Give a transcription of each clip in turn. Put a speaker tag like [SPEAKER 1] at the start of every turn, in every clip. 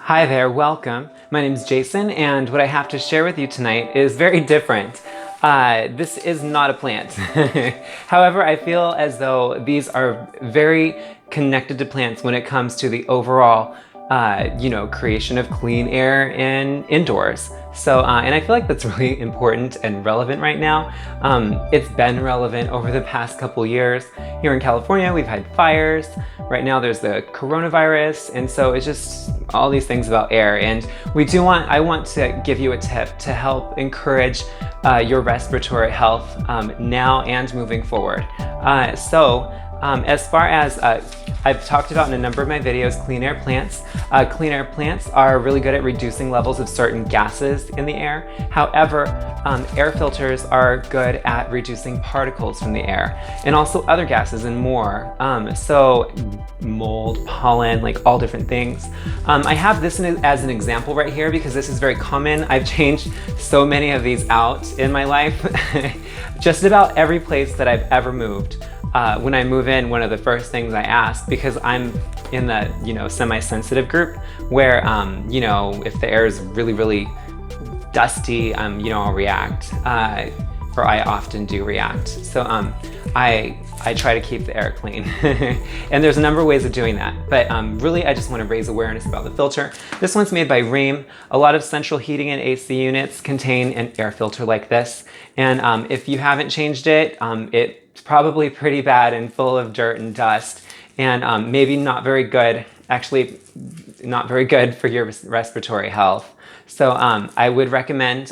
[SPEAKER 1] Hi there, welcome. My name is Jason, and what I have to share with you tonight is very different. This is not a plant. However, I feel as though these are very connected to plants when it comes to the overall, creation of clean air indoors. So, and I feel like that's really important and relevant right now. It's been relevant over the past couple years. Here in California, we've had fires. Right now there's the coronavirus, and so it's just all these things about air. And I want to give you a tip to help encourage your respiratory health now and moving forward. As far as I've talked about in a number of my videos, clean air plants. Clean air plants are really good at reducing levels of certain gases in the air. However, air filters are good at reducing particles from the air and also other gases and more. So mold, pollen, like all different things. I have this as an example right here because this is very common. I've changed so many of these out in my life. Just about every place that I've ever moved. When I move in, one of the first things I ask, because I'm in the semi-sensitive group, where if the air is really, really dusty, I'll react, or I often do react. So I try to keep the air clean, and there's a number of ways of doing that. But really, I just want to raise awareness about the filter. This one's made by Rheem. A lot of central heating and AC units contain an air filter like this, and if you haven't changed it, it's probably pretty bad and full of dirt and dust, and maybe not very good, actually not very good for your respiratory health. So I would recommend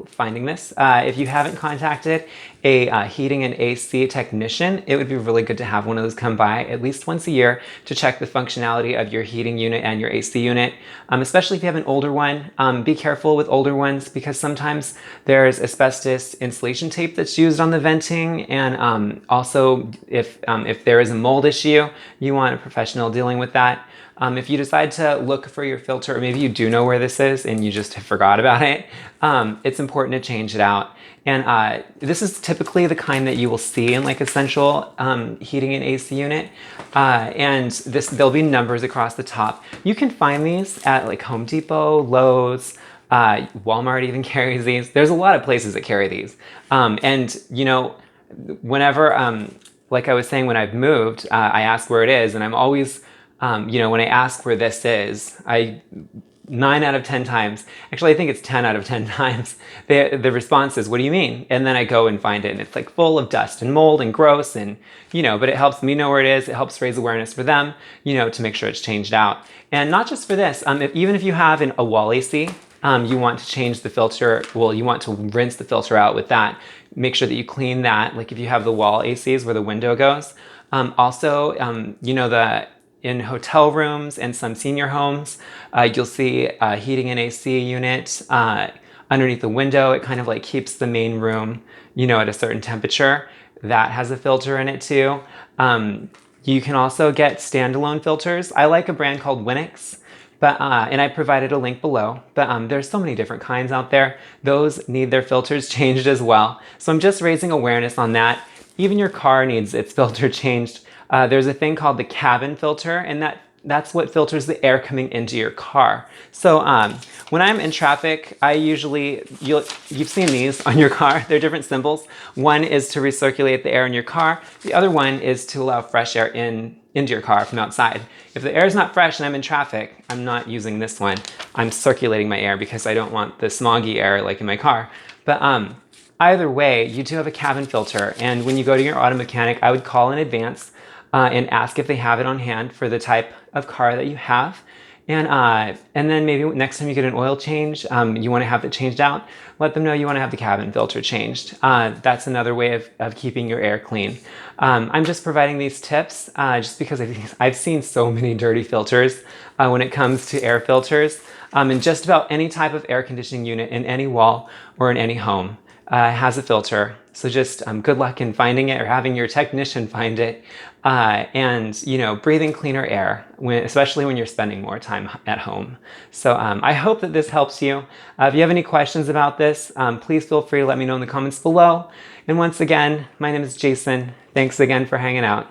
[SPEAKER 1] finding this. If you haven't contacted a heating and AC technician, it would be really good to have one of those come by at least once a year to check the functionality of your heating unit and your AC unit, especially if you have an older one. Be careful with older ones because sometimes there's asbestos insulation tape that's used on the venting, and also if there is a mold issue, you want a professional dealing with that. If you decide to look for your filter, or maybe you do know where this is and you just forgot about it, it's important to change it out. And this is typically the kind that you will see in like a central heating and AC unit. And there'll be numbers across the top. You can find these at like Home Depot, Lowe's, Walmart even carries these. There's a lot of places that carry these. Whenever, like I was saying, when I've moved, I ask where it is, and I'm always when I ask where this is, 9 out of 10 times, actually I think it's 10 out of 10 times, the response is, what do you mean? And then I go and find it, and it's like full of dust and mold and gross, and but it helps me know where it is. It helps raise awareness for them, to make sure it's changed out. And not just for this, even if you have a wall AC, you want to change the filter, you want to rinse the filter out with that. Make sure that you clean that, like if you have the wall ACs where the window goes. In hotel rooms and some senior homes, you'll see a heating and AC unit underneath the window. It kind of like keeps the main room, at a certain temperature. That has a filter in it too. You can also get standalone filters. I like a brand called Winix, and I provided a link below. But there's so many different kinds out there. Those need their filters changed as well. So I'm just raising awareness on that. Even your car needs its filter changed. There's a thing called the cabin filter, and that's what filters the air coming into your car. So when I'm in traffic, you've seen these on your car. They're different symbols. One is to recirculate the air in your car. The other one is to allow fresh air into your car from outside. If the air is not fresh and I'm in traffic, I'm not using this one. I'm circulating my air because I don't want the smoggy air like in my car. But either way, you do have a cabin filter, and when you go to your auto mechanic, I would call in advance and ask if they have it on hand for the type of car that you have. And then maybe next time you get an oil change, you want to have it changed out, let them know you want to have the cabin filter changed. That's another way of keeping your air clean. I'm just providing these tips just because I've seen so many dirty filters when it comes to air filters. And just about any type of air conditioning unit in any wall or in any home has a filter. So just good luck in finding it or having your technician find it, and breathing cleaner air, especially when you're spending more time at home. So I hope that this helps you. If you have any questions about this, please feel free to let me know in the comments below. And once again, my name is Jason. Thanks again for hanging out.